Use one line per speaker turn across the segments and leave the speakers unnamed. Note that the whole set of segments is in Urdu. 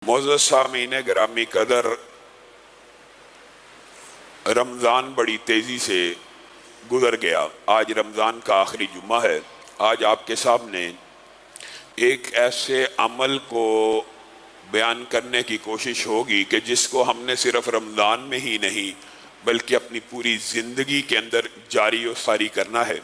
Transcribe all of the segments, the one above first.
معزز سامعین گرامی قدر، رمضان بڑی تیزی سے گزر گیا۔ آج رمضان کا آخری جمعہ ہے۔ آج آپ کے سامنے ایک ایسے عمل کو بیان کرنے کی کوشش ہوگی کہ جس کو ہم نے صرف رمضان میں ہی نہیں بلکہ اپنی پوری زندگی کے اندر جاری و ساری کرنا ہے،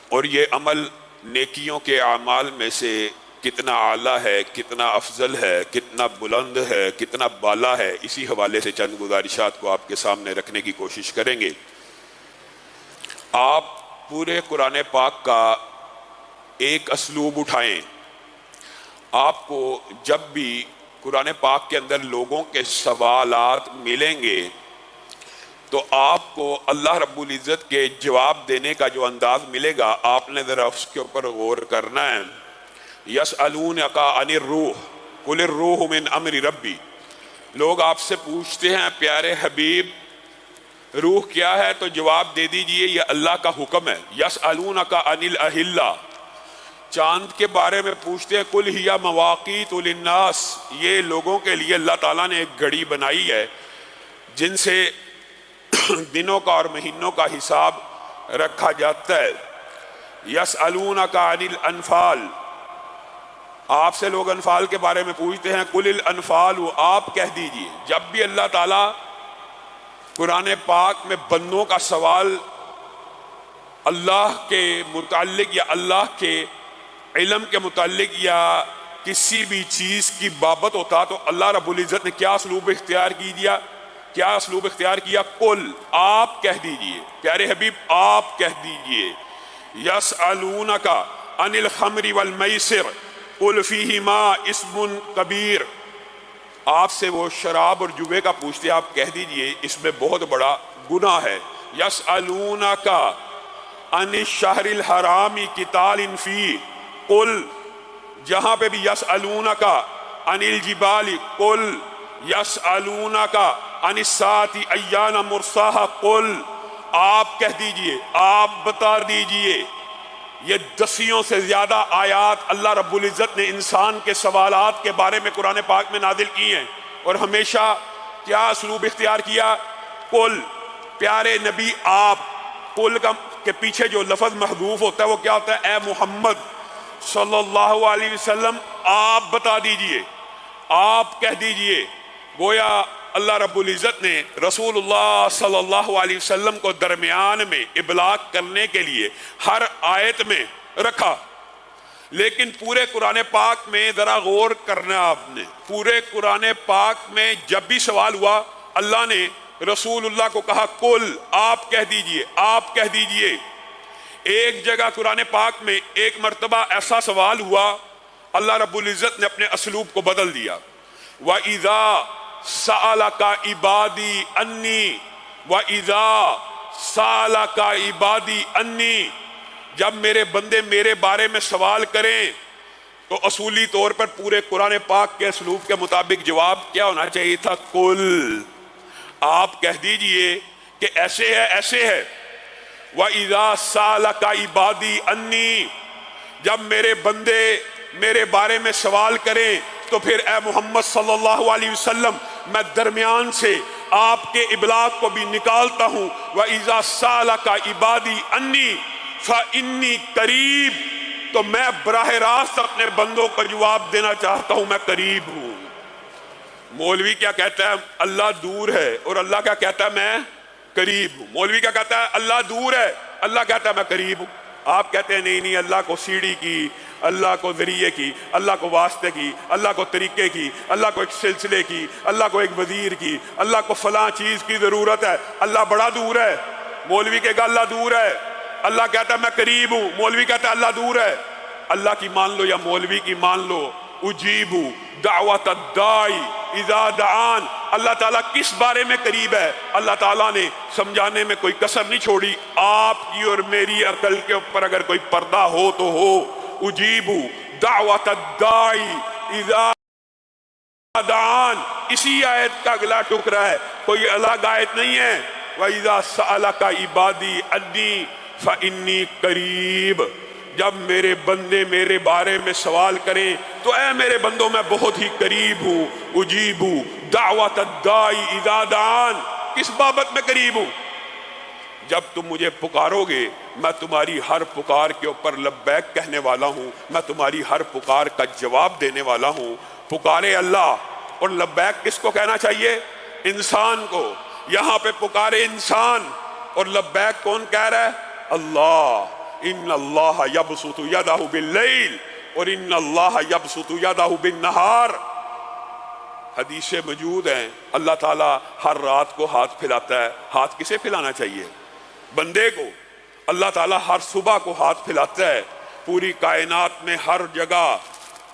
اور یہ عمل نیکیوں کے اعمال میں سے کتنا اعلیٰ ہے، کتنا افضل ہے، کتنا بلند ہے، کتنا بالا ہے، اسی حوالے سے چند گزارشات کو آپ کے سامنے رکھنے کی کوشش کریں گے۔ آپ پورے قرآن پاک کا ایک اسلوب اٹھائیں۔ آپ کو جب بھی قرآن پاک کے اندر لوگوں کے سوالات ملیں گے تو آپ کو اللہ رب العزت کے جواب دینے کا جو انداز ملے گا، آپ نے ذرا اس کے اوپر غور کرنا ہے۔ یسألونک عن الروح قل الروح من امر ربی، لوگ آپ سے پوچھتے ہیں پیارے حبیب روح کیا ہے، تو جواب دے دیجئے یہ اللہ کا حکم ہے۔ یسألونک عن الاہلہ، چاند کے بارے میں پوچھتے ہیں، قل ہی مواقیت للناس، یہ لوگوں کے لیے اللہ تعالیٰ نے ایک گھڑی بنائی ہے جن سے دنوں کا اور مہینوں کا حساب رکھا جاتا ہے۔ یسألونک عن الانفال، آپ سے لوگ انفال کے بارے میں پوچھتے ہیں، قل الانفال، آپ کہہ دیجئے۔ جب بھی اللہ تعالیٰ قرآن پاک میں بندوں کا سوال اللہ کے متعلق یا اللہ کے علم کے متعلق یا کسی بھی چیز کی بابت ہوتا تو اللہ رب العزت نے کیا اسلوب اختیار کیا؟ قل، آپ کہہ دیجئے، پیارے حبیب آپ کہہ دیجئے۔ یسألونک عن الخمر والمیسر قل فیہما اسم کبیر، آپ سے وہ شراب اور جوے کا پوچھتے ہیں، آپ کہہ دیجئے اس میں بہت بڑا گناہ ہے۔ یسألونک عن الشہر الحرام قتال فیہ قل، جہاں پہ بھی یسألونک عن الجبال قل، یسألونک عن الساعۃ ایان مرساہا قل، آپ کہہ دیجئے، آپ بتا دیجئے۔ یہ 10 سے زیادہ آیات اللہ رب العزت نے انسان کے سوالات کے بارے میں قرآن پاک میں نازل کی ہیں، اور ہمیشہ کیا اسلوب اختیار کیا؟ قل، پیارے نبی آپ، قل کے پیچھے جو لفظ محذوف ہوتا ہے وہ کیا ہوتا ہے؟ اے محمد صلی اللہ علیہ وسلم آپ بتا دیجئے، آپ کہہ دیجئے۔ گویا اللہ رب العزت نے رسول اللہ صلی اللہ علیہ وسلم کو درمیان میں ابلاغ کرنے کے لیے ہر آیت میں رکھا، لیکن پورے قرآن پاک میں ذرا غور کرنا آپ نے، پورے قرآن پاک میں جب بھی سوال ہوا اللہ نے رسول اللہ کو کہا قل، آپ کہہ دیجئے، آپ کہہ دیجئے۔ ایک جگہ قرآن پاک میں ایک مرتبہ ایسا سوال ہوا، اللہ رب العزت نے اپنے اسلوب کو بدل دیا۔ وَإِذَا سَأَلَكَ عِبَادِي أَنِّي وَإِذَا سَأَلَكَ عِبَادِي أَنِّي، جب میرے بندے میرے بارے میں سوال کریں تو اصولی طور پر پورے قرآن پاک کے اسلوب کے مطابق جواب کیا ہونا چاہیے تھا؟ قل، آپ کہہ دیجئے کہ ایسے ہے، ایسے ہے۔ وَإِذَا سَأَلَكَ عِبَادِي أَنِّي، جب میرے بندے میرے بارے میں سوال کریں تو پھر اے محمد صلی اللہ علیہ وسلم میں درمیان سے آپ کے ابلاغ کو بھی نکالتا ہوں۔ وَإِذَا سَأَلَكَ عِبَادِي أَنِّي فَإِنِّي قریب، تو میں براہ راست اپنے بندوں کو جواب دینا چاہتا ہوں، میں قریب ہوں۔ مولوی کیا کہتا ہے؟ اللہ دور ہے، اور اللہ کیا کہتا ہے؟ میں قریب ہوں۔ مولوی کیا کہتا ہے؟ اللہ دور ہے، اللہ کہتا ہے میں قریب ہوں۔ آپ کہتے ہیں نہیں اللہ کو سیڑھی کی، اللہ کو ذریعے کی، اللہ کو واسطے کی، اللہ کو طریقے کی، اللہ کو ایک سلسلے کی، اللہ کو ایک وزیر کی، اللہ کو فلاں چیز کی ضرورت ہے، اللہ بڑا دور ہے۔ مولوی کہے گا اللہ دور ہے، اللہ کہتا ہے میں قریب ہوں۔ مولوی کہتا ہے اللہ دور ہے، اللہ کی مان لو یا مولوی کی مان لو۔ اجیب دعوت الداعی اذا دعان، اللہ تعالیٰ کس بارے میں قریب ہے؟ اللہ تعالیٰ نے سمجھانے میں کوئی کسر نہیں چھوڑی۔ آپ کی اور میری عقل کے اوپر اگر کوئی پردہ ہو تو ہو۔ اجیب دعوت الداعی اذا دعان، اسی آیت کا اگلا ٹکڑا ہے، کوئی الگ آیت نہیں ہے۔ وَإِذَا سَأَلَكَ عِبَادِي عَنِّي فَإِنِّي قَرِيبٌ، جب میرے بندے میرے بارے میں سوال کریں تو اے میرے بندوں میں بہت ہی قریب ہوں، اجیب دعوت الداعی اذا دعان، کس بابت میں قریب ہوں؟ جب تم مجھے پکارو گے میں تمہاری ہر پکار کے اوپر لبیک کہنے والا ہوں، میں تمہاری ہر پکار کا جواب دینے والا ہوں۔ پکارے اللہ، اور لبیک کس کو کہنا چاہیے؟ انسان کو۔ یہاں پہ پکارے انسان اور لبیک کون کہہ رہا ہے؟ اللہ۔ ان اللہ یبسط یدہ باللیل اور ان اللہ یبسط یدہ بالنہار، حدیثیں موجود ہیں اللہ تعالیٰ ہر رات کو ہاتھ پھیلاتا ہے۔ ہاتھ کسے پھیلانا چاہیے؟ بندے کو۔ اللہ تعالیٰ ہر صبح کو ہاتھ پھیلاتا ہے۔ پوری کائنات میں ہر جگہ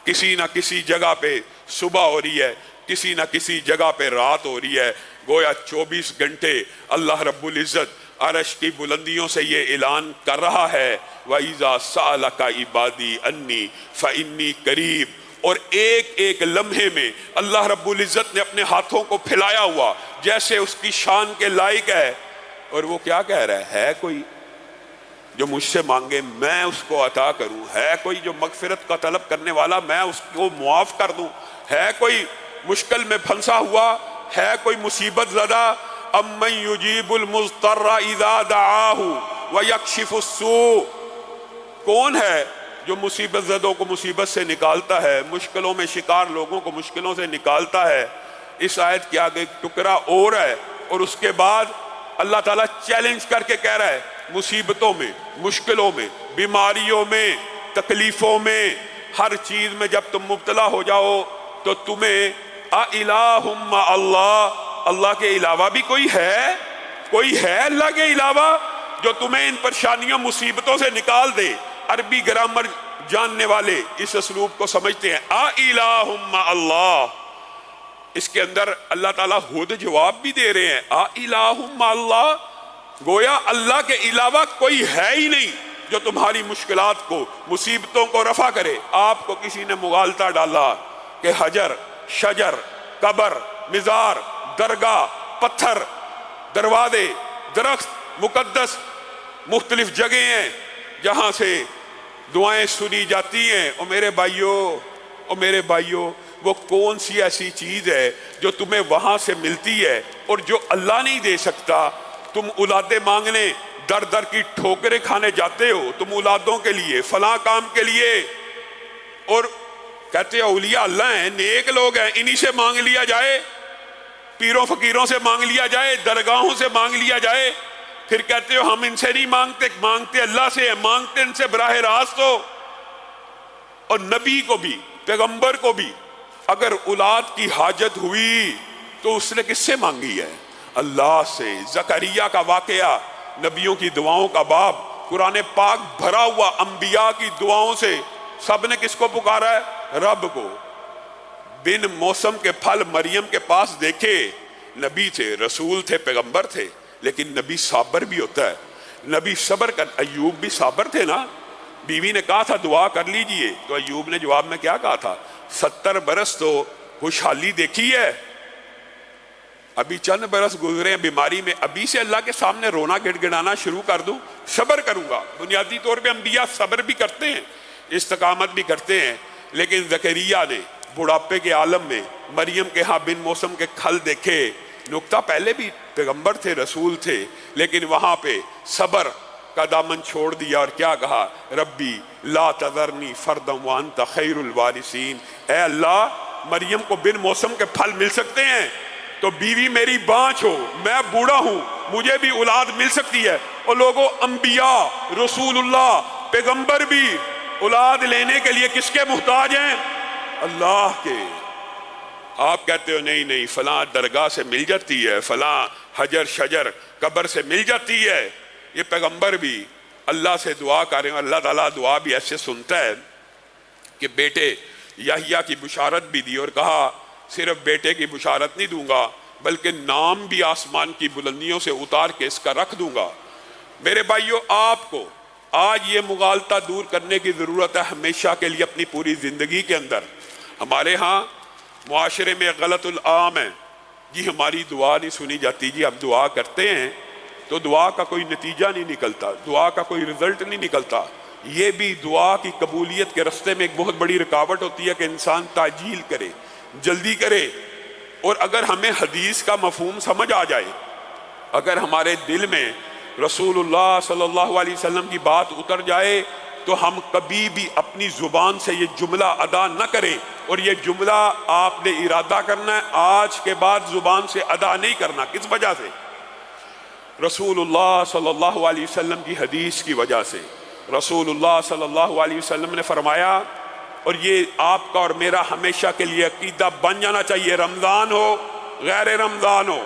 کسی نہ کسی جگہ پہ صبح ہو رہی ہے، کسی نہ کسی جگہ پہ رات ہو رہی ہے، گویا 24 گھنٹے اللہ رب العزت عرش کی بلندیوں سے یہ اعلان کر رہا ہے وَإِذَا سَأَلَكَ عِبَادِي أَنِّي فَإِنِّي قَرِيب۔ اور ایک ایک لمحے میں اللہ رب العزت نے اپنے ہاتھوں کو پھیلایا ہوا جیسے اس کی شان کے لائق ہے، اور وہ کیا کہہ رہا ہے کوئی جو مجھ سے مانگے میں اس کو عطا کروں، ہے کوئی جو مغفرت کا طلب کرنے والا میں اس کو معاف کر دوں، ہے کوئی مشکل میں پھنسا ہوا، ہے کوئی مصیبت زدہ؟ امن یجیب المضطر اذا دعاہ ویکشف السوء، کون ہے جو مصیبت زدوں کو مصیبت سے نکالتا ہے، مشکلوں میں شکار لوگوں کو مشکلوں سے نکالتا ہے؟ اس آیت کے آگے ایک ٹکڑا اور ہے، اور اس کے بعد اللہ تعالیٰ چیلنج کر کے کہہ رہا ہے مصیبتوں میں، مشکلوں میں، بیماریوں میں، تکلیفوں میں، ہر چیز میں جب تم مبتلا ہو جاؤ تو تمہیں اِلٰہٌ مع اللہ، اللہ کے علاوہ بھی کوئی ہے اللہ کے علاوہ جو تمہیں ان پریشانیوں مصیبتوں سے نکال دے؟ عربی گرامر جاننے والے اس اسلوب کو سمجھتے ہیں اِلٰہٌ مع اللہ، اس کے اندر اللہ تعالیٰ خود جواب بھی دے رہے ہیں اِلٰہٌ مع اللہ، گویا اللہ کے علاوہ کوئی ہے ہی نہیں جو تمہاری مشکلات کو، مصیبتوں کو رفع کرے۔ آپ کو کسی نے مغالطہ ڈالا کہ حجر، شجر، قبر، مزار، درگاہ، پتھر، دروازے، درخت، مقدس مختلف جگہیں ہیں جہاں سے دعائیں سنی جاتی ہیں۔ او میرے بھائیو، وہ کون سی ایسی چیز ہے جو تمہیں وہاں سے ملتی ہے اور جو اللہ نہیں دے سکتا؟ تم اولادیں مانگنے در در کی ٹھوکریں کھانے جاتے ہو، تم اولادوں کے لیے فلاں کام کے لیے، اور کہتے ہو اولیاء اللہ ہیں، نیک لوگ ہیں، انہی سے مانگ لیا جائے، پیروں فقیروں سے مانگ لیا جائے، درگاہوں سے مانگ لیا جائے، پھر کہتے ہو ہم ان سے نہیں مانگتے، مانگتے اللہ سے ہیں، مانگتے ان سے براہ راست ہو۔ اور نبی کو بھی، پیغمبر کو بھی اگر اولاد کی حاجت ہوئی تو اس نے کس سے مانگی ہے؟ اللہ سے۔ زکریا کا واقعہ نبیوں کی دعاؤں کا باب، قرآن پاک بھرا ہوا انبیاء کی دعاؤں سے، سب نے کس کو پکارا ہے؟ رب کو۔ بن موسم کے پھل مریم کے پاس دیکھے، نبی تھے، رسول تھے، پیغمبر تھے، لیکن نبی صابر بھی ہوتا ہے، نبی صبر کر۔ ایوب بھی صابر تھے نا، بیوی نے کہا تھا دعا کر لیجئے تو ایوب نے جواب میں کیا کہا تھا؟ 70 برس تو خوشحالی دیکھی ہے، ابھی چند برس گزرے ہیں بیماری میں، ابھی سے اللہ کے سامنے رونا گڑ گڑانا شروع کر دوں؟ صبر کروں گا۔ بنیادی طور پہ انبیاء صبر بھی کرتے ہیں، استقامت بھی کرتے ہیں، لیکن زکریا نے بڑھاپے کے عالم میں مریم کے ہاں بن موسم کے کھل دیکھے، نقطہ پہلے بھی پیغمبر تھے، رسول تھے، لیکن وہاں پہ صبر کا دامن چھوڑ دیا اور کیا کہا؟ ربی لا تذرنی فردا وانت خیر الوارثین، اے اللہ مریم کو بن موسم کے پھل مل سکتے ہیں تو بیوی میری بانچ ہو، میں بوڑھا ہوں، مجھے بھی اولاد مل سکتی ہے۔ اور لوگوں، انبیاء، رسول اللہ، پیغمبر بھی اولاد لینے کے لیے کس کے محتاج ہیں؟ اللہ کے۔ آپ کہتے ہو نہیں فلاں درگاہ سے مل جاتی ہے، فلاں حجر شجر قبر سے مل جاتی ہے، یہ پیغمبر بھی اللہ سے دعا کر رہے ہیں۔ اللہ تعالیٰ دعا بھی ایسے سنتا ہے کہ بیٹے یحییٰ کی بشارت بھی دی اور کہا صرف بیٹے کی بشارت نہیں دوں گا بلکہ نام بھی آسمان کی بلندیوں سے اتار کے اس کا رکھ دوں گا۔ میرے بھائیو، آپ کو آج یہ مغالطہ دور کرنے کی ضرورت ہے ہمیشہ کے لیے اپنی پوری زندگی کے اندر۔ ہمارے ہاں معاشرے میں غلط العام ہے، جی ہماری دعا نہیں سنی جاتی، جی ہم دعا کرتے ہیں تو دعا کا کوئی نتیجہ نہیں نکلتا، دعا کا کوئی رزلٹ نہیں نکلتا، یہ بھی دعا کی قبولیت کے راستے میں ایک بہت بڑی رکاوٹ ہوتی ہے کہ انسان تعجیل کرے، جلدی کرے۔ اور اگر ہمیں حدیث کا مفہوم سمجھ آ جائے، اگر ہمارے دل میں رسول اللہ صلی اللہ علیہ وسلم کی بات اتر جائے، تو ہم کبھی بھی اپنی زبان سے یہ جملہ ادا نہ کریں۔ اور یہ جملہ آپ نے ارادہ کرنا ہے، آج کے بعد زبان سے ادا نہیں کرنا۔ کس وجہ سے؟ رسول اللہ صلی اللہ علیہ وسلم کی حدیث کی وجہ سے۔ رسول اللہ صلی اللہ علیہ وسلم نے فرمایا، اور یہ آپ کا اور میرا ہمیشہ کے لیے عقیدہ بن جانا چاہیے، رمضان ہو غیر رمضان ہو،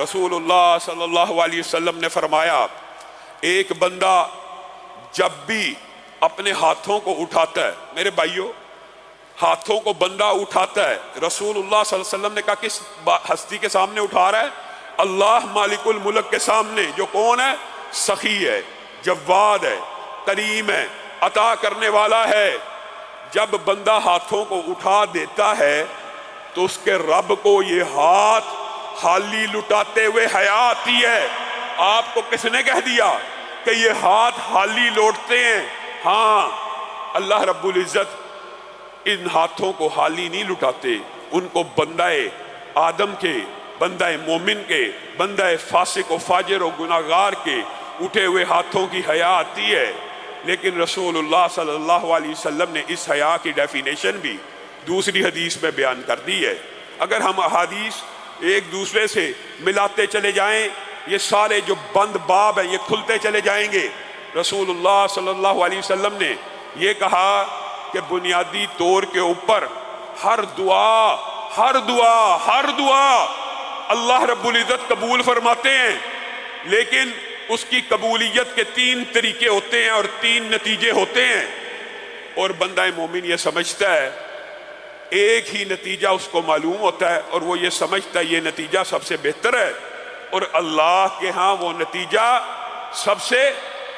رسول اللہ صلی اللہ علیہ وسلم نے فرمایا ایک بندہ جب بھی اپنے ہاتھوں کو اٹھاتا ہے، میرے بھائیوں ہاتھوں کو بندہ اٹھاتا ہے، رسول اللہ صلی اللہ علیہ وسلم نے کہا کس ہستی کے سامنے اٹھا رہا ہے؟ اللہ مالک الملک کے سامنے، جو کون ہے؟ سخی ہے، جواد ہے، کریم ہے، عطا کرنے والا ہے۔ جب بندہ ہاتھوں کو اٹھا دیتا ہے تو اس کے رب کو یہ ہاتھ خالی لٹاتے ہوئے حیا آتی ہے۔ آپ کو کس نے کہہ دیا کہ یہ ہاتھ خالی لوٹتے ہیں؟ ہاں، اللہ رب العزت ان ہاتھوں کو خالی نہیں لٹاتے، ان کو بندہ آدم کے، بندہ مومن کے، بندہ فاسق و فاجر و گناہگار کے اٹھے ہوئے ہاتھوں کی حیا آتی ہے۔ لیکن رسول اللہ صلی اللہ علیہ وسلم نے اس حیا کی ڈیفینیشن بھی دوسری حدیث میں بیان کر دی ہے۔ اگر ہم احادیث ایک دوسرے سے ملاتے چلے جائیں، یہ سارے جو بند باب ہیں یہ کھلتے چلے جائیں گے۔ رسول اللہ صلی اللہ علیہ وسلم نے یہ کہا کہ بنیادی طور کے اوپر ہر دعا اللہ رب العزت قبول فرماتے ہیں، لیکن اس کی قبولیت کے 3 طریقے ہوتے ہیں اور 3 نتیجے ہوتے ہیں، اور بندہ مومن یہ سمجھتا ہے ایک ہی نتیجہ اس کو معلوم ہوتا ہے، اور وہ یہ سمجھتا ہے یہ نتیجہ سب سے بہتر ہے، اور اللہ کے ہاں وہ نتیجہ سب سے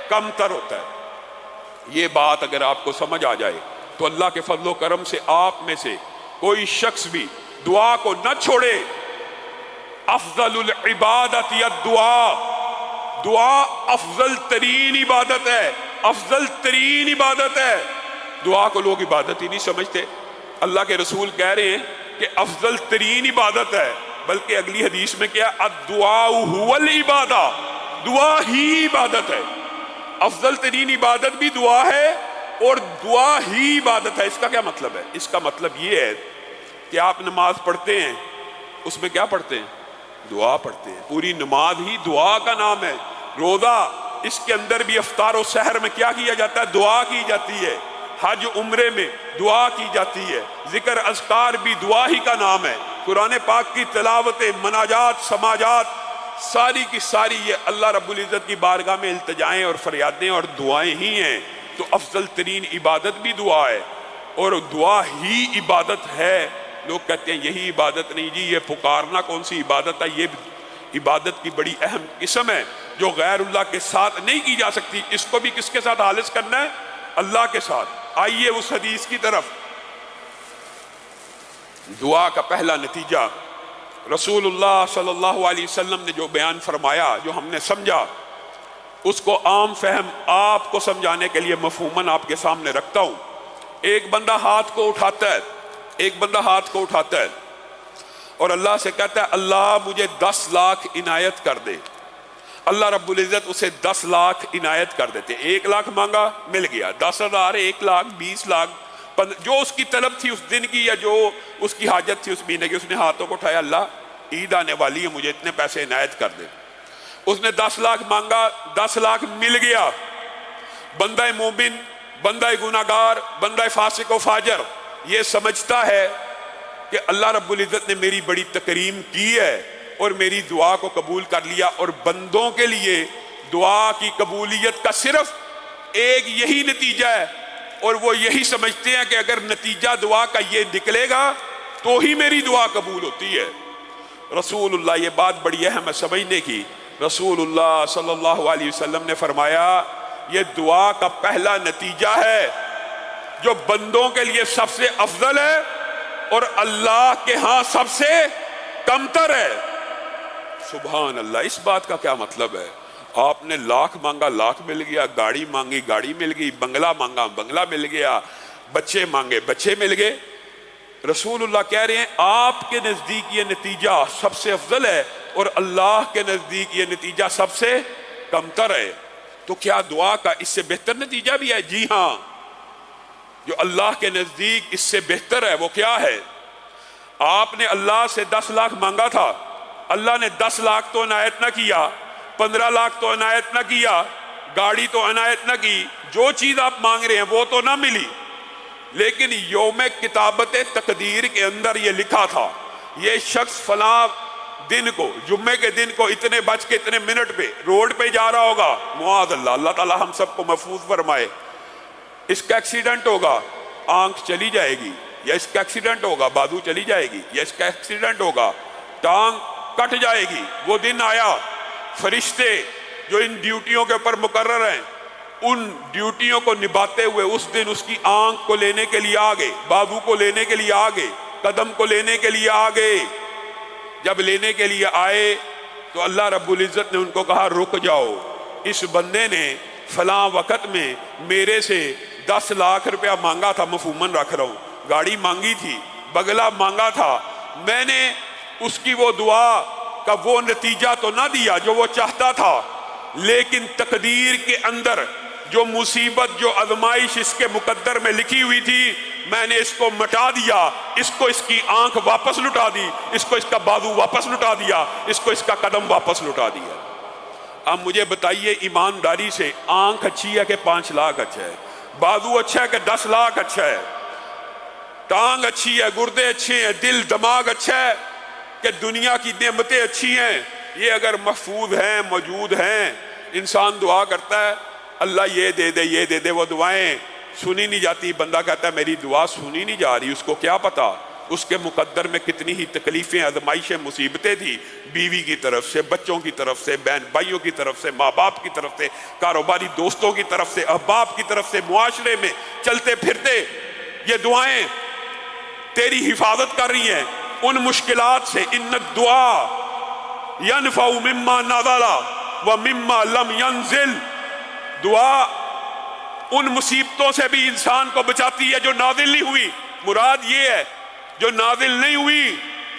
کم تر ہوتا ہے۔ یہ بات اگر آپ کو سمجھ آ جائے تو اللہ کے فضل و کرم سے آپ میں سے کوئی شخص بھی دعا کو نہ چھوڑے۔ افضل العبادت الدعا، دعا افضل ترین عبادت ہے، افضل ترین عبادت ہے۔ دعا کو لوگ عبادت ہی نہیں سمجھتے۔ اللہ کے رسول کہہ رہے ہیں کہ افضل ترین عبادت ہے، بلکہ اگلی حدیث میں کیا؟ الدعاء هو العبادہ، دعا ہی عبادت ہے۔ افضل ترین عبادت بھی دعا ہے اور دعا ہی عبادت ہے۔ اس کا کیا مطلب ہے؟ اس کا مطلب یہ ہے کہ آپ نماز پڑھتے ہیں، اس میں کیا پڑھتے ہیں؟ دعا پڑھتے ہیں۔ پوری نماز ہی دعا کا نام ہے۔ روزہ، اس کے اندر بھی افطار و سحر میں کیا کیا جاتا ہے؟ دعا کی جاتی ہے۔ حج عمرے میں دعا کی جاتی ہے۔ ذکر اذکار بھی دعا ہی کا نام ہے۔ قرآن پاک کی تلاوت، مناجات، سماجات، ساری کی ساری یہ اللہ رب العزت کی بارگاہ میں التجائیں اور فریادیں اور دعائیں ہی ہیں۔ تو افضل ترین عبادت بھی دعا ہے اور دعا ہی عبادت ہے۔ لوگ کہتے ہیں یہی عبادت نہیں جی، یہ پکارنا کون سی عبادت ہے؟ یہ عبادت کی بڑی اہم قسم ہے جو غیر اللہ کے ساتھ نہیں کی جا سکتی۔ اس کو بھی کس کے ساتھ خالص کرنا ہے؟ اللہ کے ساتھ۔ آئیے اس حدیث کی طرف۔ دعا کا پہلا نتیجہ رسول اللہ صلی اللہ علیہ وسلم نے جو بیان فرمایا، جو ہم نے سمجھا، اس کو عام فہم آپ کو سمجھانے کے لیے مفہوماً آپ کے سامنے رکھتا ہوں۔ ایک بندہ ہاتھ کو اٹھاتا ہے، اور اللہ سے کہتا ہے اللہ مجھے 10 لاکھ عنایت کر دے۔ اللہ رب العزت اسے 10 لاکھ عنایت کر دیتے۔ 1 لاکھ مانگا، مل گیا۔ 10,000، 1 لاکھ، 20 لاکھ، جو اس کی طلب تھی اس دن کی یا جو اس کی حاجت تھی اس مہینے کی، اس نے ہاتھوں کو اٹھایا، اللہ عید آنے والی ہے، مجھے اتنے پیسے عنایت کر دے۔ اس نے 10 لاکھ مانگا، 10 لاکھ مل گیا۔ بندہ مومن، بندہ گناہگار، بندہ فاسق و فاجر یہ سمجھتا ہے کہ اللہ رب العزت نے میری بڑی تکریم کی ہے اور میری دعا کو قبول کر لیا، اور بندوں کے لیے دعا کی قبولیت کا صرف ایک یہی نتیجہ ہے، اور وہ یہی سمجھتے ہیں کہ اگر نتیجہ دعا کا یہ نکلے گا تو ہی میری دعا قبول ہوتی ہے۔ رسول اللہ، یہ بات بڑی اہم ہے سمجھنے کی، رسول اللہ صلی اللہ علیہ وسلم نے فرمایا یہ دعا کا پہلا نتیجہ ہے جو بندوں کے لیے سب سے افضل ہے اور اللہ کے ہاں سب سے کمتر ہے۔ سبحان اللہ، اس بات کا کیا مطلب ہے؟ آپ نے لاکھ مانگا لاکھ مل گیا، گاڑی مانگی گاڑی مل گئی، بنگلہ مانگا بنگلہ مل گیا، بچے مانگے بچے مل گئے۔ رسول اللہ کہہ رہے ہیں آپ کے نزدیک یہ نتیجہ سب سے افضل ہے اور اللہ کے نزدیک یہ نتیجہ سب سے کمتر ہے۔ تو کیا دعا کا اس سے بہتر نتیجہ بھی ہے؟ جی ہاں، جو اللہ کے نزدیک اس سے بہتر ہے وہ کیا ہے؟ آپ نے اللہ سے 10 لاکھ مانگا تھا، اللہ نے 10 لاکھ تو عنایت نہ کیا، 15 لاکھ تو عنایت نہ کیا، گاڑی تو عنایت نہ کی، جو چیز آپ مانگ رہے ہیں وہ تو نہ ملی، لیکن یوم کتابت تقدیر کے اندر یہ لکھا تھا یہ شخص فلاں دن کو، جمعے کے دن کو اتنے بج کے اتنے منٹ پہ روڈ پہ جا رہا ہوگا، معاذ اللہ، اللہ تعالی ہم سب کو محفوظ فرمائے، اس کا ایکسیڈنٹ ہوگا، آنکھ چلی جائے گی، یا اس کا ایکسیڈنٹ ہوگا بازو چلی جائے گی، یا اس کا ایکسیڈنٹ ہوگا ٹانگ کٹ جائے گی۔ وہ دن آیا، فرشتے جو ان ڈیوٹیوں کے اوپر مقرر ہیں ان ڈیوٹیوں کو نبھاتے ہوئے اس دن اس کی آنکھ کو لینے کے لیے آگے، بازو کو لینے کے لیے آگے، قدم کو لینے کے لیے آگے۔ جب لینے کے لیے آئے تو اللہ رب العزت نے ان کو کہا رک جاؤ، اس بندے نے فلاں وقت میں میرے سے 10 لاکھ روپیہ مانگا تھا، مفہوماً رکھ رہا ہوں، گاڑی مانگی تھی، بگلا مانگا تھا، میں نے اس کی وہ دعا کا وہ نتیجہ تو نہ دیا جو وہ چاہتا تھا، لیکن تقدیر کے اندر جو مصیبت جو آزمائش اس کے مقدر میں لکھی ہوئی تھی میں نے اس کو مٹا دیا، اس کو اس کی آنکھ واپس لٹا دی، اس کو اس کا بازو واپس لٹا دیا، اس کو اس کا قدم واپس لٹا دیا۔ اب مجھے بتائیے ایمانداری سے، آنکھ اچھی ہے کہ 5 لاکھ اچھا ہے؟ بازو اچھا ہے کہ 10 لاکھ اچھا ہے؟ ٹانگ اچھی ہے، گردے اچھے ہیں، دل دماغ اچھا ہے کہ دنیا کی نعمتیں اچھی ہیں؟ یہ اگر محفوظ ہیں، موجود ہیں، انسان دعا کرتا ہے اللہ یہ دے دے یہ دے دے، وہ دعائیں سنی نہیں جاتی، بندہ کہتا ہے میری دعا سنی نہیں جا رہی، اس کو کیا پتا اس کے مقدر میں کتنی ہی تکلیفیں، آزمائشیں، مصیبتیں تھی، بیوی کی طرف سے، بچوں کی طرف سے، بہن بھائیوں کی طرف سے، ماں باپ کی طرف سے، کاروباری دوستوں کی طرف سے، احباب کی طرف سے، معاشرے میں چلتے پھرتے یہ دعائیں تیری حفاظت کر رہی ہیں ان مشکلات سے۔ ان الدعاء ينفع مما نزل ومما لم ينزل، دعا ان مصیبتوں سے بھی انسان کو بچاتی ہے جو نازل نہیں ہوئی، مراد یہ ہے جو نازل نہیں ہوئی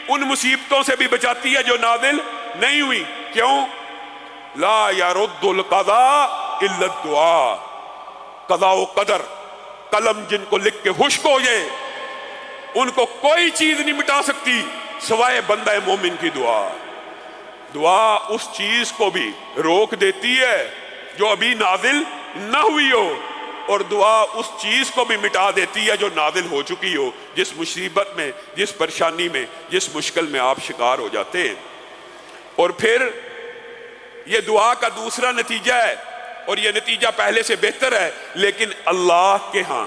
ان مصیبتوں سے بھی بچاتی ہے جو نازل نہیں ہوئی۔ کیوں؟ لا يرد القضاء الا الدعاء، قضاء و قدر قلم جن کو لکھ کے خشک ہو جائے ان کو کوئی چیز نہیں مٹا سکتی سوائے بندہ مومن کی دعا۔ دعا اس چیز کو بھی روک دیتی ہے جو ابھی نازل نہ ہوئی ہو، اور دعا اس چیز کو بھی مٹا دیتی ہے جو نازل ہو چکی ہو، جس مصیبت میں، جس پریشانی میں، جس مشکل میں آپ شکار ہو جاتے ہیں۔ اور پھر یہ دعا کا دوسرا نتیجہ ہے، اور یہ نتیجہ پہلے سے بہتر ہے، لیکن اللہ کے ہاں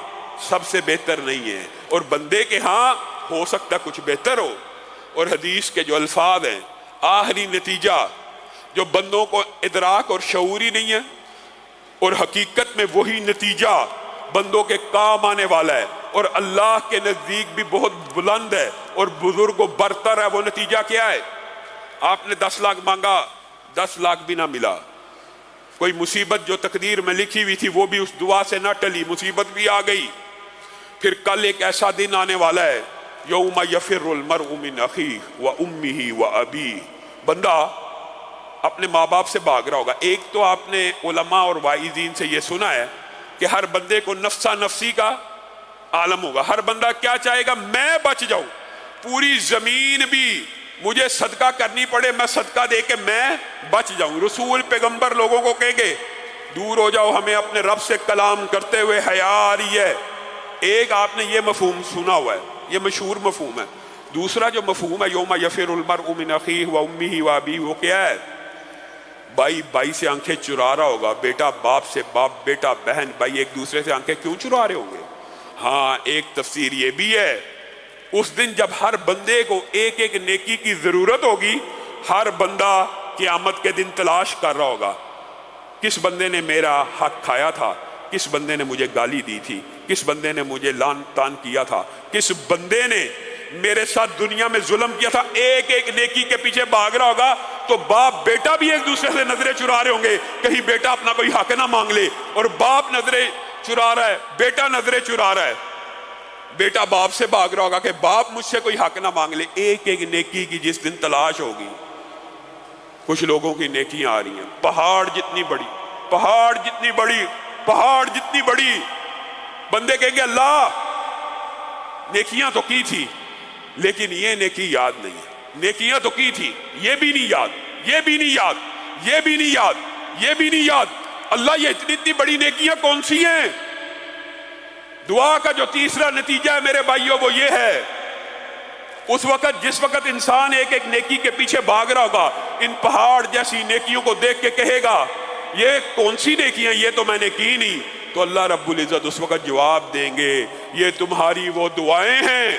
سب سے بہتر نہیں ہے، اور بندے کے ہاں ہو سکتا کچھ بہتر ہو۔ اور حدیث کے جو الفاظ ہیں، آخری نتیجہ جو بندوں کو ادراک اور شعور ہی نہیں ہے، اور حقیقت میں وہی نتیجہ بندوں کے کام آنے والا ہے اور اللہ کے نزدیک بھی بہت بلند ہے اور بزرگ و برتر ہے۔ وہ نتیجہ کیا ہے؟ آپ نے 10 لاکھ مانگا، 10 لاکھ بھی نہ ملا، کوئی مصیبت جو تقدیر میں لکھی ہوئی تھی وہ بھی اس دعا سے نہ ٹلی، مصیبت بھی آ گئی۔ پھر کل ایک ایسا دن آنے والا ہے یوم یفر المرء من اخیہ وامہ وابیہ، بندہ اپنے ماں باپ سے بھاگ رہا ہوگا۔ ایک تو آپ نے علماء اور واعظین سے یہ سنا ہے کہ ہر بندے کو نفسا نفسی کا عالم ہوگا، ہر بندہ کیا چاہے گا؟ میں بچ جاؤں، پوری زمین بھی مجھے صدقہ کرنی پڑے، میں صدقہ دے کے میں بچ جاؤں۔ رسول پیغمبر لوگوں کو کہیں گے دور ہو جاؤ، ہمیں اپنے رب سے کلام کرتے ہوئے حیا آ رہی ہے۔ ایک آپ نے یہ مفہوم سنا ہوا ہے، یہ مشہور مفہوم ہے۔ دوسرا جو مفہوم ہے یوم یفر المرء من اخیہ وامہ وابیہ، وہ کیا ہے؟ بھائی بھائی سے آنکھیں چرا رہا ہوگا، بیٹا باپ سے، باپ بیٹا، بہن بھائی ایک دوسرے سے آنکھیں کیوں چرا رہے ہوں گے؟ ہاں، ایک تفسیر یہ بھی ہے اس دن جب ہر بندے کو ایک ایک نیکی کی ضرورت ہوگی، ہر بندہ قیامت کے دن تلاش کر رہا ہوگا کس بندے نے میرا حق کھایا تھا، کس بندے نے مجھے گالی دی تھی، کس بندے نے مجھے لعن طعن کیا تھا، کس بندے نے میرے ساتھ دنیا میں ظلم کیا تھا، ایک ایک نیکی کے پیچھے بھاگ رہا ہوگا تو باپ بیٹا بھی ایک دوسرے سے نظریں چرا رہے ہوں گے، کہیں بیٹا اپنا کوئی حق نہ مانگ لے، اور باپ نظریں چرا رہا ہے، بیٹا نظریں چرا رہا ہے، بیٹا باپ سے بھاگ رہا ہوگا کہ باپ مجھ سے کوئی حق نہ مانگ لے۔ ایک ایک نیکی کی جس دن تلاش ہوگی، کچھ لوگوں کی نیکیاں آ رہی ہیں پہاڑ جتنی بڑی، پہاڑ جتنی بڑی، پہاڑ جتنی بڑی، بندے کہیں گے اللہ نیکیاں تو کی تھی لیکن یہ نیکی یاد نہیں ہے، نیکیاں تو کی تھی یہ بھی نہیں یاد، یہ بھی نہیں یاد، یہ بھی نہیں یاد، یہ بھی نہیں یاد، اللہ یہ اتنی بڑی نیکیاں کون سی ہیں؟ دعا کا جو تیسرا نتیجہ ہے میرے بھائیوں وہ یہ ہے، اس وقت جس وقت انسان ایک ایک نیکی کے پیچھے بھاگ رہا ہوگا، ان پہاڑ جیسی نیکیوں کو دیکھ کے کہے گا یہ کون سی نیکیاں، یہ تو میں نے کی نہیں، تو اللہ رب العزت اس وقت جواب دیں گے یہ تمہاری وہ دعائیں ہیں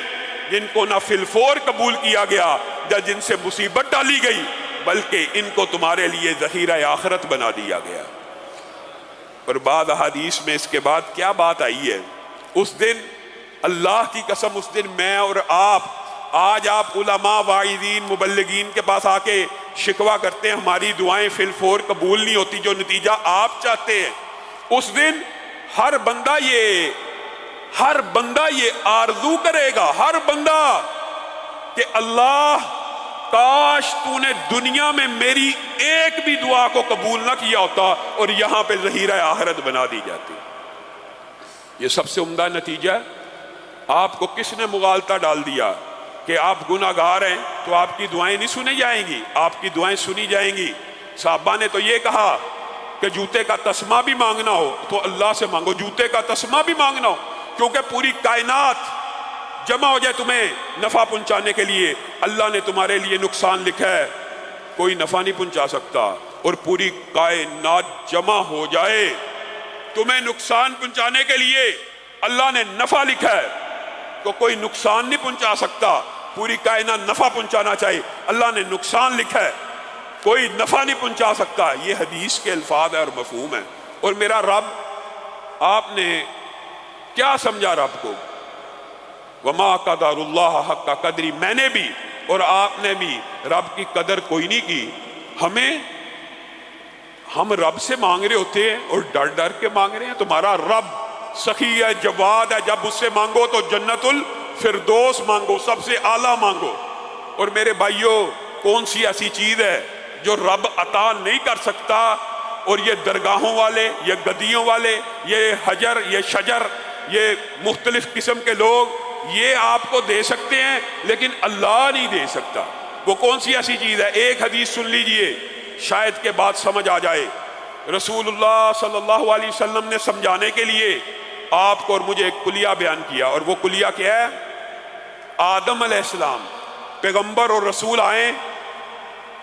جن کو نہ فی الفور قبول کیا گیا یا جن سے مصیبت ڈالی گئی، بلکہ ان کو تمہارے لیے ذخیرہ آخرت بنا دیا گیا۔ اور بعض احادیث میں اس کے بعد کیا بات آئی ہے، اس دن اللہ کی قسم، اس دن میں اور آپ، آج آپ علماء واعظین مبلغین کے پاس آ کے شکوہ کرتے ہیں ہماری دعائیں فی الفور قبول نہیں ہوتی جو نتیجہ آپ چاہتے ہیں، اس دن ہر بندہ یہ آرزو کرے گا، ہر بندہ، کہ اللہ کاش تو نے دنیا میں میری ایک بھی دعا کو قبول نہ کیا ہوتا اور یہاں پہ ذخیرہ آخرت بنا دی جاتی۔ یہ سب سے عمدہ نتیجہ آپ کو کس نے مغالطہ ڈال دیا کہ آپ گناہ گار ہیں تو آپ کی دعائیں نہیں سنی جائیں گی، آپ کی دعائیں سنی جائیں گی۔ صحابہ نے تو یہ کہا کہ جوتے کا تسمہ بھی مانگنا ہو تو اللہ سے مانگو، جوتے کا تسمہ بھی مانگنا ہو، کیونکہ پوری کائنات جمع ہو جائے تمہیں نفع پہنچانے کے لیے، اللہ نے تمہارے لیے نقصان لکھا ہے، کوئی نفع نہیں پہنچا سکتا، اور پوری کائنات جمع ہو جائے تمہیں نقصان پہنچانے کے لیے، اللہ نے نفع لکھا ہے تو کوئی نقصان نہیں پہنچا سکتا۔ پوری کائنات نفع پہنچانا چاہیے، اللہ نے نقصان لکھا ہے، کوئی نفع نہیں پہنچا سکتا۔ یہ حدیث کے الفاظ اور مفہوم ہے۔ اور میرا رب، آپ نے کیا سمجھا رب کو؟ وما قدر اللہ حق قدری، میں نے بھی اور آپ نے بھی رب کی قدر کوئی نہیں کی۔ ہم رب سے مانگ رہے ہوتے ہیں اور ڈر ڈر کے مانگ رہے ہیں۔ تمہارا رب سخی ہے، جواد ہے، جب اس سے مانگو تو جنت الفردوس مانگو، سب سے اعلیٰ مانگو۔ اور میرے بھائیوں، کون سی ایسی چیز ہے جو رب عطا نہیں کر سکتا اور یہ درگاہوں والے، یہ گدیوں والے، یہ حجر، یہ شجر، یہ مختلف قسم کے لوگ یہ آپ کو دے سکتے ہیں لیکن اللہ نہیں دے سکتا؟ وہ کون سی ایسی چیز ہے؟ ایک حدیث سن لیجئے، شاید کے بعد سمجھ آ جائے۔ رسول اللہ صلی اللہ علیہ وسلم نے سمجھانے کے لیے آپ کو اور مجھے ایک کلیہ بیان کیا، اور وہ کلیہ کیا ہے؟ آدم علیہ السلام پیغمبر اور رسول آئیں،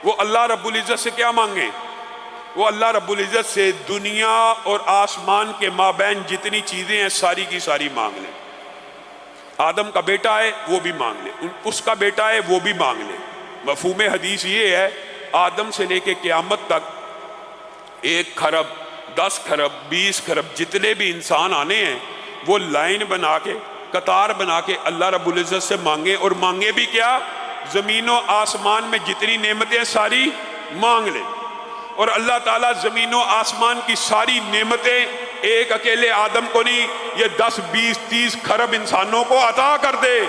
وہ اللہ رب العزت سے کیا مانگیں؟ وہ اللہ رب العزت سے دنیا اور آسمان کے مابین جتنی چیزیں ہیں ساری کی ساری مانگ لیں۔ آدم کا بیٹا ہے وہ بھی مانگ لے، اس کا بیٹا ہے وہ بھی مانگ لے۔ مفہوم حدیث یہ ہے، آدم سے لے کے قیامت تک 1 کھرب 10 کھرب 20 کھرب جتنے بھی انسان آنے ہیں وہ لائن بنا کے، قطار بنا کے اللہ رب العزت سے مانگے، اور مانگے بھی کیا؟ زمین و آسمان میں جتنی نعمتیں ساری مانگ لیں، اور اللہ تعالیٰ زمین و آسمان کی ساری نعمتیں ایک اکیلے آدم کو نہیں، یہ 10 20 30 کھرب انسانوں کو عطا کر دے۔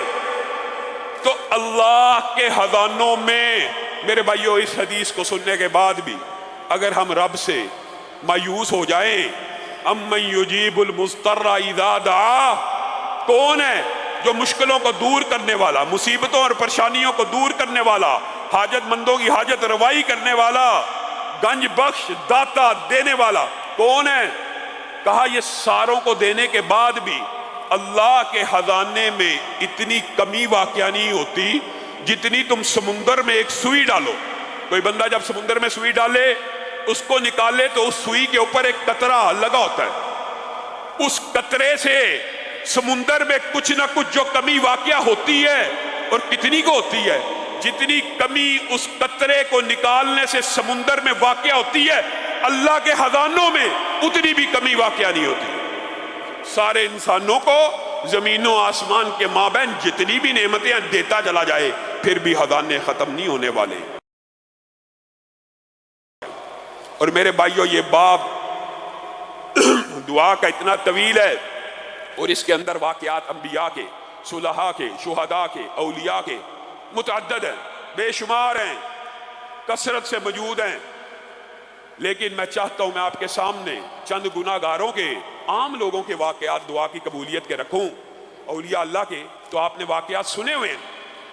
تو اللہ کے خزانوں میں میرے بھائیوں، اس حدیث کو سننے کے بعد بھی اگر ہم رب سے مایوس ہو جائیں، امن یجیب المضطر اذا دعا، کون ہے جو مشکلوں کو دور کرنے والا، مصیبتوں اور پریشانیوں کو دور کرنے والا، حاجت مندوں کی حاجت روائی کرنے والا، گنج بخش داتا دینے والا کون ہے؟ کہا یہ ساروں کو دینے کے بعد بھی اللہ کے خزانے میں اتنی کمی واقع نہیں ہوتی جتنی تم سمندر میں ایک سوئی ڈالو۔ کوئی بندہ جب سمندر میں سوئی ڈالے، اس کو نکالے تو اس سوئی کے اوپر ایک قطرہ لگا ہوتا ہے، اس قطرے سے سمندر میں کچھ نہ کچھ جو کمی واقع ہوتی ہے، اور کتنی کو ہوتی ہے؟ جتنی کمی اس قطرے کو نکالنے سے سمندر میں واقع ہوتی ہے، اللہ کے خزانوں میں اتنی بھی کمی واقع نہیں ہوتی۔ سارے انسانوں کو زمین و آسمان کے مابین جتنی بھی نعمتیں دیتا چلا جائے پھر بھی خزانے ختم نہیں ہونے والے۔ اور میرے بھائیو یہ باب دعا کا اتنا طویل ہے اور اس کے اندر واقعات انبیاء کے، صلحاء کے، شہداء کے، اولیاء کے متعدد ہیں، بے شمار ہیں، کثرت سے موجود ہیں، لیکن میں چاہتا ہوں میں آپ کے سامنے چند گناہ گاروں کے، عام لوگوں کے واقعات دعا کی قبولیت کے رکھوں۔ اولیاء اللہ کے تو آپ نے واقعات سنے ہوئے ہیں،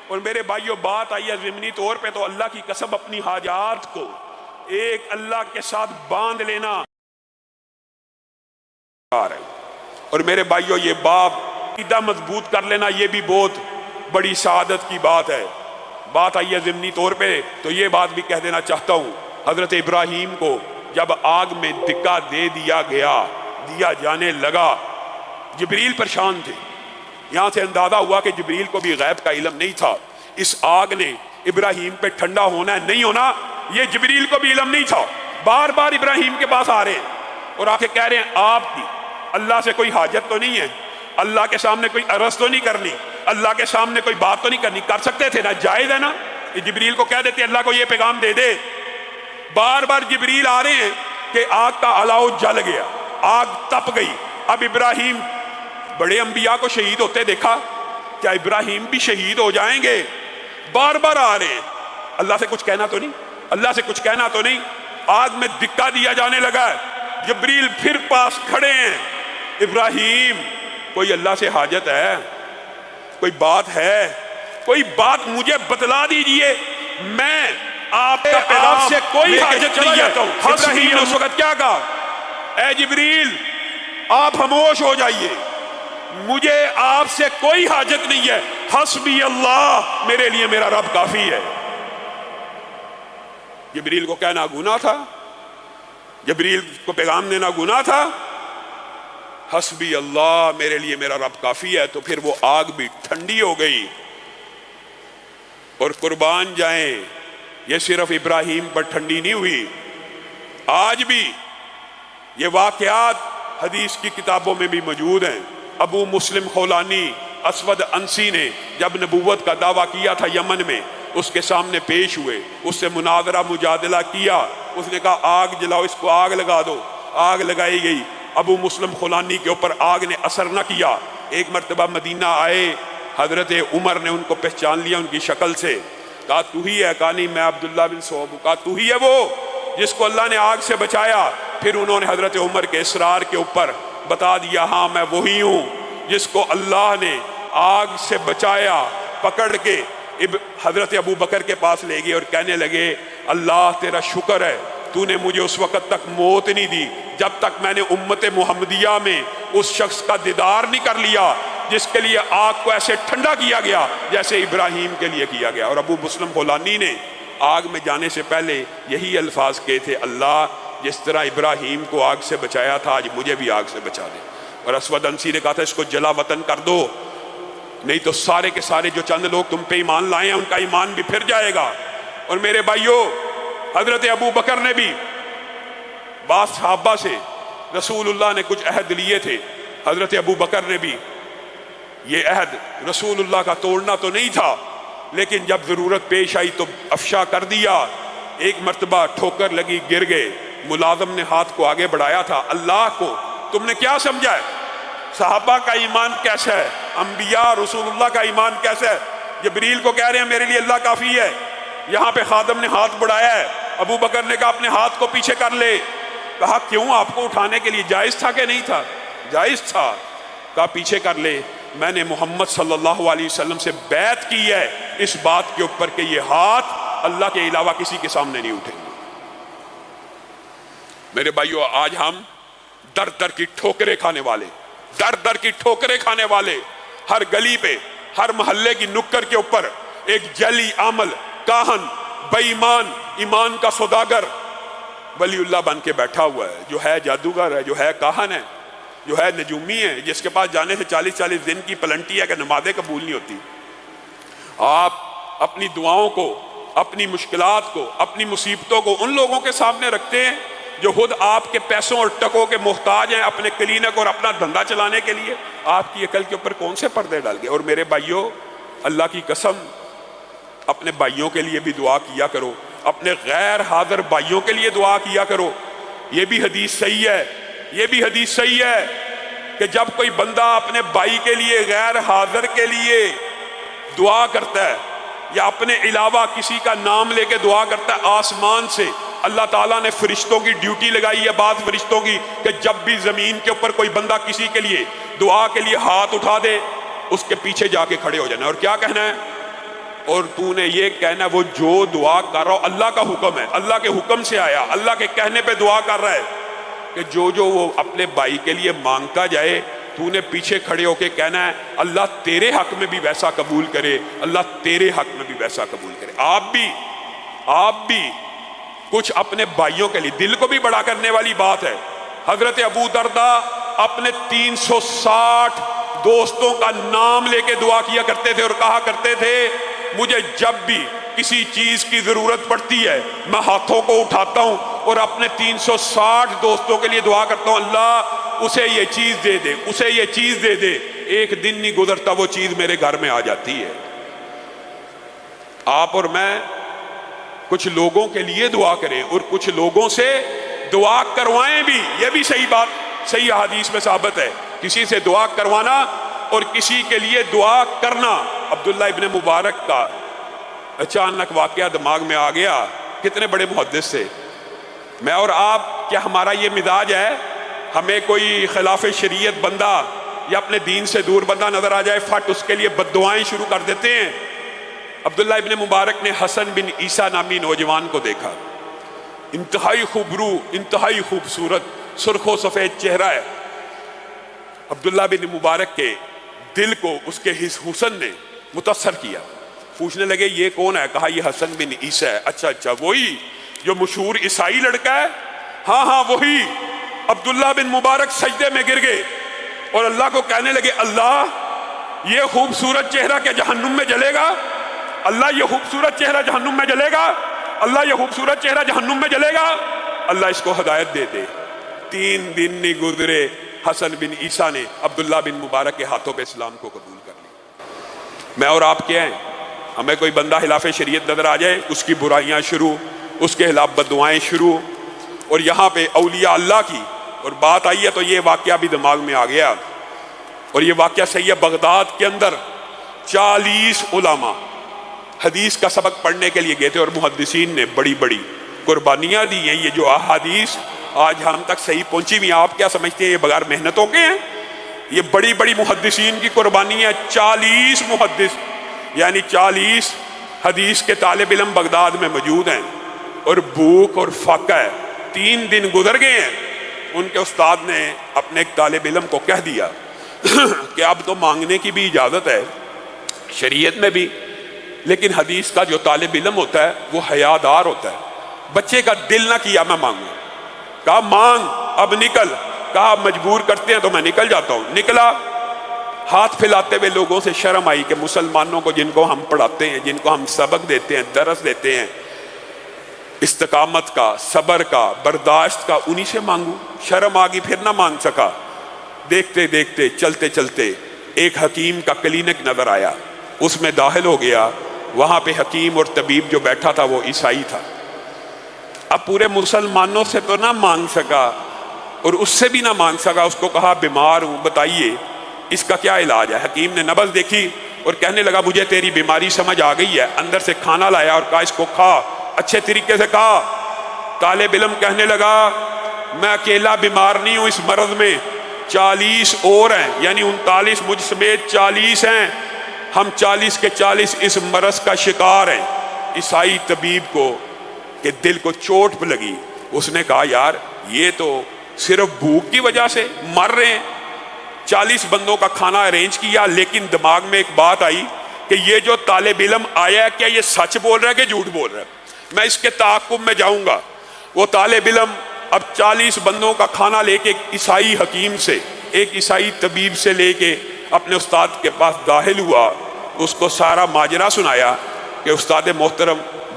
اور میرے بھائیو بات آئی ہے ضمنی طور پہ تو اللہ کی قسم اپنی حاجات کو ایک اللہ کے ساتھ باندھ لینا، اور میرے بھائیو یہ باب عقیدہ مضبوط کر لینا یہ بھی بہت بڑی سعادت کی بات ہے۔ بات آئی ہے ضمنی طور پہ تو یہ بات بھی کہہ دینا چاہتا ہوں، حضرت ابراہیم کو جب آگ میں دھکا دے دیا جانے لگا، جبریل پریشان تھے۔ یہاں سے اندازہ ہوا کہ جبریل کو بھی غیب کا علم نہیں تھا، اس آگ نے ابراہیم پہ ٹھنڈا ہونا ہے نہیں ہونا یہ جبریل کو بھی علم نہیں تھا۔ بار بار ابراہیم کے پاس آ رہے ہیں اور آ کے کہہ رہے ہیں آپ کی اللہ سے کوئی حاجت تو نہیں ہے، اللہ کے سامنے کوئی عرض تو نہیں کرنی، اللہ کے سامنے کوئی بات تو نہیں کرنی، کر سکتے تھے نا، جائز ہے نا، یہ جبریل کو کہہ دیتے اللہ کو یہ پیغام دے دے۔ بار بار جبریل آ رہے ہیں کہ آگ کا الاؤ جل گیا، آگ تپ گئی۔ اب ابراہیم بڑے انبیاء کو شہید ہوتے دیکھا، کیا ابراہیم بھی شہید ہو جائیں گے؟ بار بار آ رہے ہیں، اللہ سے کچھ کہنا تو نہیں، اللہ سے کچھ کہنا تو نہیں۔ آگ میں دھکا دیا جانے لگا، جبریل پھر پاس کھڑے ہیں، ابراہیم کوئی اللہ سے حاجت ہے، کوئی بات ہے، کوئی بات مجھے بتلا دیجئے، میں آپ کا پیغام سے کوئی حاجت نہیں ہے۔ ابراہیم نے اس وقت کیا کہا؟ اے جبریل آپ خاموش ہو جائیے، مجھے آپ سے کوئی حاجت نہیں ہے، حسبی اللہ، میرے لیے میرا رب کافی ہے۔ جبریل کو کہنا گناہ تھا؟ جبریل کو پیغام دینا گناہ تھا؟ حسبی اللہ، میرے لیے میرا رب کافی ہے۔ تو پھر وہ آگ بھی ٹھنڈی ہو گئی۔ اور قربان جائیں یہ صرف ابراہیم پر ٹھنڈی نہیں ہوئی، آج بھی یہ واقعات حدیث کی کتابوں میں بھی موجود ہیں۔ ابو مسلم خولانی اسود انسی نے جب نبوت کا دعویٰ کیا تھا یمن میں، اس کے سامنے پیش ہوئے، اس سے مناظرہ مجادلہ کیا، اس نے کہا آگ جلاؤ، اس کو آگ لگا دو، آگ لگائی گئی۔ ابو مسلم خولانی کے اوپر آگ نے اثر نہ کیا۔ ایک مرتبہ مدینہ آئے، حضرت عمر نے ان کو پہچان لیا ان کی شکل سے، کہا تو ہی ہے؟ کہا نہیں میں عبداللہ بن صوب ہوں۔ کہا تو ہی ہے وہ جس کو اللہ نے آگ سے بچایا؟ پھر انہوں نے حضرت عمر کے اصرار کے اوپر بتا دیا ہاں میں وہی ہوں جس کو اللہ نے آگ سے بچایا۔ پکڑ کے حضرت ابو بکر کے پاس لے گئے اور کہنے لگے اللہ تیرا شکر ہے تو نے مجھے اس وقت تک موت نہیں دی جب تک میں نے امت محمدیہ میں اس شخص کا دیدار نہیں کر لیا جس کے لیے آگ کو ایسے ٹھنڈا کیا گیا جیسے ابراہیم کے لیے کیا گیا۔ اور ابو مسلم خولانی نے آگ میں جانے سے پہلے یہی الفاظ کہے تھے، اللہ جس طرح ابراہیم کو آگ سے بچایا تھا آج مجھے بھی آگ سے بچا دے۔ اور اسود انسی نے کہا تھا اس کو جلا وطن کر دو، نہیں تو سارے کے سارے جو چند لوگ تم پہ ایمان لائے ہیں ان کا ایمان بھی پھر جائے گا۔ اور میرے بھائیوں حضرت ابو بکر نے بھی بعض صحابہ سے رسول اللہ نے کچھ عہد لیے تھے، حضرت ابو بکر نے بھی یہ عہد رسول اللہ کا توڑنا تو نہیں تھا لیکن جب ضرورت پیش آئی تو افشا کر دیا۔ ایک مرتبہ ٹھوکر لگی، گر گئے، ملازم نے ہاتھ کو آگے بڑھایا تھا، اللہ کو تم نے کیا سمجھا ہے؟ صحابہ کا ایمان کیسا ہے؟ انبیاء رسول اللہ کا ایمان کیسا ہے؟ جبریل کو کہہ رہے ہیں میرے لیے اللہ کافی ہے، یہاں پہ خادم نے ہاتھ بڑھایا ہے، ابو بکر نے کہا اپنے ہاتھ کو پیچھے کر لے، کہا کیوں؟ آپ کو اٹھانے کے لیے جائز تھا کہ نہیں تھا؟ جائز تھا۔ کہا پیچھے کر لے، میں نے محمد صلی اللہ علیہ وسلم سے بیعت کی ہے اس بات کے اوپر کہ یہ ہاتھ اللہ کے علاوہ کسی کے سامنے نہیں اٹھیں گے۔ میرے بھائیو آج ہم در در کی ٹھوکریں کھانے والے، در در کی ٹھوکریں کھانے والے، ہر گلی پہ ہر محلے کی نکر کے اوپر ایک جعلی عامل، کاہن، بے ایمان، ایمان کا سوداگر ولی اللہ بن کے بیٹھا ہوا ہے، جو ہے جادوگر ہے، جو ہے کاہن ہے، جو ہے نجومی ہے، جس کے پاس جانے سے 40 دن کی پلنٹی ہے کہ نمازیں قبول نہیں ہوتی۔ آپ اپنی دعاؤں کو، اپنی مشکلات کو، اپنی مصیبتوں کو ان لوگوں کے سامنے رکھتے ہیں جو خود آپ کے پیسوں اور ٹکوں کے محتاج ہیں اپنے کلینک اور اپنا دھندا چلانے کے لیے، آپ کی عقل کے اوپر کون سے پردے ڈال گئے؟ اور میرے بھائیوں، اللہ کی قسم، اپنے بھائیوں کے لیے بھی دعا کیا کرو، اپنے غیر حاضر بھائیوں کے لیے دعا کیا کرو۔ یہ بھی حدیث صحیح ہے، یہ بھی حدیث صحیح ہے کہ جب کوئی بندہ اپنے بھائی کے لیے، غیر حاضر کے لیے دعا کرتا ہے یا اپنے علاوہ کسی کا نام لے کے دعا کرتا ہے، آسمان سے اللہ تعالیٰ نے فرشتوں کی ڈیوٹی لگائی ہے، بعض فرشتوں کی، کہ جب بھی زمین کے اوپر کوئی بندہ کسی کے لیے دعا کے لیے ہاتھ اٹھا دے، اس کے پیچھے جا کے کھڑے ہو جانا ہے، اور کیا کہنا ہے؟ اور تو نے یہ کہنا ہے وہ جو دعا کر رہا ہو، اللہ کا حکم ہے، اللہ کے حکم سے آیا، اللہ کے کہنے پہ دعا کر رہا ہے کہ جو وہ اپنے بھائی کے لیے مانگتا جائے، تو نے پیچھے کھڑے ہو کے کہنا ہے اللہ تیرے حق میں بھی ویسا قبول کرے، اللہ تیرے حق میں بھی ویسا قبول کرے۔ آپ بھی کچھ اپنے بھائیوں کے لیے، دل کو بھی بڑا کرنے والی بات ہے۔ حضرت ابو درداء اپنے 360 دوستوں کا نام لے کے دعا کیا کرتے تھے اور کہا کرتے تھے مجھے جب بھی کسی چیز کی ضرورت پڑتی ہے میں ہاتھوں کو اٹھاتا ہوں اور اپنے 360 دوستوں کے لیے دعا کرتا ہوں، اللہ اسے یہ چیز دے دے، اسے یہ چیز دے دے۔ ایک دن نہیں گزرتا وہ چیز میرے گھر میں آ جاتی ہے۔ آپ اور میں کچھ لوگوں کے لیے دعا کریں اور کچھ لوگوں سے دعا کروائیں بھی، یہ بھی صحیح بات، صحیح حدیث میں ثابت ہے، کسی سے دعا کروانا اور کسی کے لیے دعا کرنا۔ عبداللہ ابن مبارک کا اچانک واقعہ دماغ میں آ گیا، کتنے بڑے محدث تھے۔ میں اور آپ، کیا ہمارا یہ مزاج ہے ہمیں کوئی خلاف شریعت بندہ یا اپنے دین سے دور بندہ نظر آ جائے فٹ اس کے لیے بد دعائیں شروع کر دیتے ہیں؟ عبداللہ ابن مبارک نے حسن بن عیسیٰ نامی نوجوان کو دیکھا، انتہائی خوبرو، انتہائی خوبصورت، سرخ و سفید چہرہ ہے۔ عبداللہ بن مبارک کے دل کو اس کے حسن نے متاثر کیا۔ پوچھنے لگے یہ کون ہے؟ کہا یہ حسن بن عیسیٰ ہے۔ اچھا وہی جو مشہور عیسائی لڑکا ہے؟ ہاں وہی۔ عبداللہ بن مبارک سجدے میں گر گئے اور اللہ کو کہنے لگے اللہ یہ خوبصورت چہرہ کیا جہنم میں جلے گا؟ اللہ یہ خوبصورت چہرہ جہنم میں جلے گا؟ اللہ یہ خوبصورت چہرہ جہنم میں جلے گا؟ اللہ اس کو ہدایت دے دے۔ 3 دن نہیں گزرے، حسن بن عیسیٰ نے عبداللہ بن مبارک کے ہاتھوں پہ اسلام کو قبول کر لیا۔ میں اور آپ کیا ہیں؟ ہمیں کوئی بندہ خلاف شریعت نظر آ جائے، اس کی برائیاں شروع، اس کے خلاف بددعائیں شروع، اور یہاں پہ اولیاء اللہ کی اور بات آئی ہے تو یہ واقعہ بھی دماغ میں آ گیا، اور یہ واقعہ صحیح ہے۔ بغداد کے اندر 40 علماء حدیث کا سبق پڑھنے کے لیے گئے تھے اور محدثین نے بڑی بڑی قربانیاں دی ہیں۔ یہ جو احادیث آج ہم تک صحیح پہنچی ہوئی، آپ کیا سمجھتے ہیں یہ بغیر محنتوں کے ہیں؟ یہ بڑی بڑی محدثین کی قربانیاں، 40 محدث یعنی 40 حدیث کے طالب علم بغداد میں موجود ہیں، اور بھوک اور فاقہ ہے۔ 3 دن گزر گئے ہیں، ان کے استاد نے اپنے ایک طالب علم کو کہہ دیا کہ اب تو مانگنے کی بھی اجازت ہے شریعت میں بھی، لیکن حدیث کا جو طالب علم ہوتا ہے وہ حیادار ہوتا ہے۔ بچے کا دل نہ کیا میں مانگوں، کہا مانگ اب نکل، کہا مجبور کرتے ہیں تو میں نکل جاتا ہوں۔ نکلا، ہاتھ پھیلاتے ہوئے لوگوں سے شرم آئی کہ مسلمانوں کو جن کو ہم پڑھاتے ہیں، جن کو ہم سبق دیتے ہیں، درس دیتے ہیں، استقامت کا، صبر کا، برداشت کا، انہی سے مانگوں؟ شرم آگی، پھر نہ مانگ سکا۔ دیکھتے دیکھتے چلتے چلتے ایک حکیم کا کلینک نظر آیا، اس میں داخل ہو گیا۔ وہاں پہ حکیم اور طبیب جو بیٹھا تھا وہ عیسائی تھا۔ اب پورے مسلمانوں سے تو نہ مانگ سکا اور اس سے بھی نہ مانگ سکا، اس کو کہا بیمار ہوں، بتائیے اس کا کیا علاج ہے؟ حکیم نے نبض دیکھی اور کہنے لگا مجھے تیری بیماری سمجھ آ گئی ہے۔ اندر سے کھانا لایا اور کہا اس کو کھا، اچھے طریقے سے کھا۔ طالب علم کہنے لگا میں اکیلا بیمار نہیں ہوں اس مرض میں، 40 اور ہیں، یعنی 39 مجھ سمیت 40 ہیں، ہم 40 کے 40 اس مرض کا شکار ہیں۔ عیسائی طبیب کو کہ دل کو چوٹ لگی، اس نے کہا یار یہ تو صرف بھوک کی وجہ سے مر رہے ہیں۔ 40 بندوں کا کھانا ارینج کیا، لیکن دماغ میں ایک بات آئی کہ یہ جو طالب علم آیا ہے کیا یہ سچ بول رہا ہے کہ جھوٹ بول رہا ہے؟ میں اس کے تعاقب میں جاؤں گا۔ وہ طالب علم اب 40 بندوں کا کھانا لے کے عیسائی حکیم سے، ایک عیسائی طبیب سے لے کے اپنے استاد کے پاس داخل ہوا، اس کو سارا ماجرا سنایا کہ استاد محترم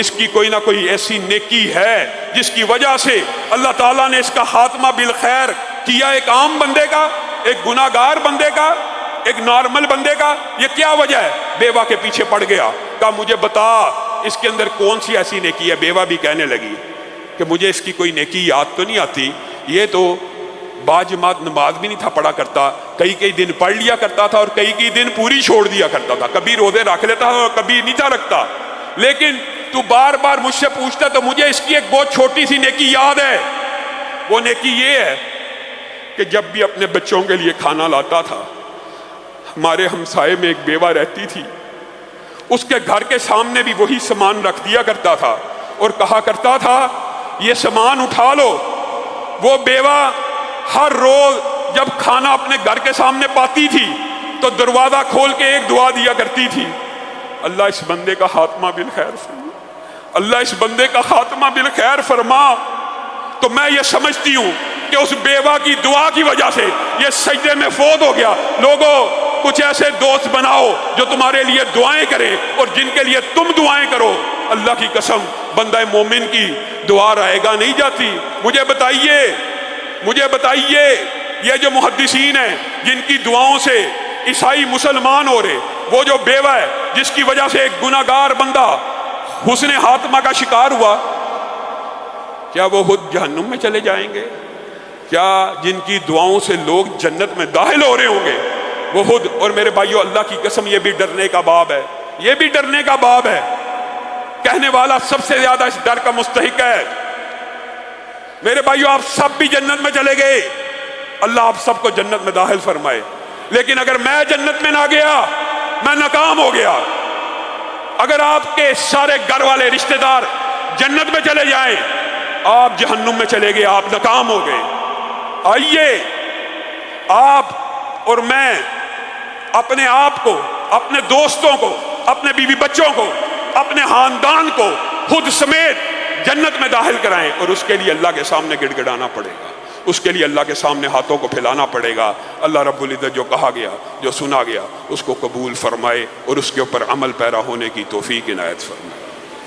اس کی کوئی نہ کوئی ایسی نیکی ہے جس کی وجہ سے اللہ تعالیٰ نے اس کا خاتمہ بالخیر کیا. ایک عام بندے کا، ایک گناہ گار بندے کا، ایک نارمل بندے کا، یہ کیا وجہ ہے؟ بیوہ کے پیچھے پڑ گیا. کہا مجھے بتا اس کے اندر کون سی ایسی نیکی ہے. بیوہ بھی کہنے لگی کہ مجھے اس کی کوئی نیکی یاد تو نہیں آتی، یہ تو باجماعت نماز بھی نہیں تھا پڑھا کرتا، کئی دن پڑھ لیا کرتا تھا اور کئی دن پوری چھوڑ دیا کرتا تھا، کبھی روزے رکھ لیتا تھا اور کبھی نہیں تھا رکھتا، لیکن تو بار بار مجھ سے پوچھتا تو مجھے اس کی ایک بہت چھوٹی سی نیکی یاد ہے. وہ نیکی یہ ہے کہ جب بھی اپنے بچوں کے لیے کھانا لاتا تھا، ہمارے ہمسائے میں ایک بیوہ رہتی تھی، اس کے گھر کے سامنے بھی وہی سامان رکھ دیا کرتا تھا اور کہا کرتا تھا یہ سامان اٹھا لو. وہ بیوہ ہر روز جب کھانا اپنے گھر کے سامنے پاتی تھی تو دروازہ کھول کے ایک دعا دیا کرتی تھی، اللہ اس بندے کا خاتمہ بالخیر فرما، اللہ اس بندے کا خاتمہ بالخیر فرما. تو میں یہ سمجھتی ہوں کہ اس بیوہ کی دعا کی وجہ سے یہ سجدے میں فوت ہو گیا. لوگوں کچھ ایسے دوست بناؤ جو تمہارے لیے دعائیں کریں اور جن کے لیے تم دعائیں کرو. اللہ کی قسم بندہ مومن کی دعا رائے گا نہیں جاتی. مجھے بتائیے یہ جو محدثین ہیں جن کی دعاؤں سے عیسائی مسلمان ہو رہے، وہ جو بیوہ ہے جس کی وجہ سے ایک گناہ گار بندہ حسن خاتمہ کا شکار ہوا، کیا وہ خود جہنم میں چلے جائیں گے؟ کیا جن کی دعاؤں سے لوگ جنت میں داخل ہو رہے ہوں گے وہ خود؟ اور میرے بھائیو اللہ کی قسم یہ بھی ڈرنے کا باب ہے، یہ بھی ڈرنے کا باب ہے. کہنے والا سب سے زیادہ اس ڈر کا مستحق ہے. میرے بھائیو آپ سب بھی جنت میں چلے گئے، اللہ آپ سب کو جنت میں داخل فرمائے، لیکن اگر میں جنت میں نہ گیا میں ناکام ہو گیا. اگر آپ کے سارے گھر والے رشتہ دار جنت میں چلے جائیں آپ جہنم میں چلے گئے، آپ ناکام ہو گئے. آئیے آپ اور میں اپنے آپ کو، اپنے دوستوں کو، اپنے بیوی بچوں کو، اپنے خاندان کو خود سمیت جنت میں داخل کرائیں، اور اس کے لیے اللہ کے سامنے گڑ گڑانا پڑے گا، اس کے لیے اللہ کے سامنے ہاتھوں کو پھیلانا پڑے گا. اللہ رب العزت جو کہا گیا، جو سنا گیا، اس کو قبول فرمائے اور اس کے اوپر عمل پیرا ہونے کی توفیق عنایت فرمائے.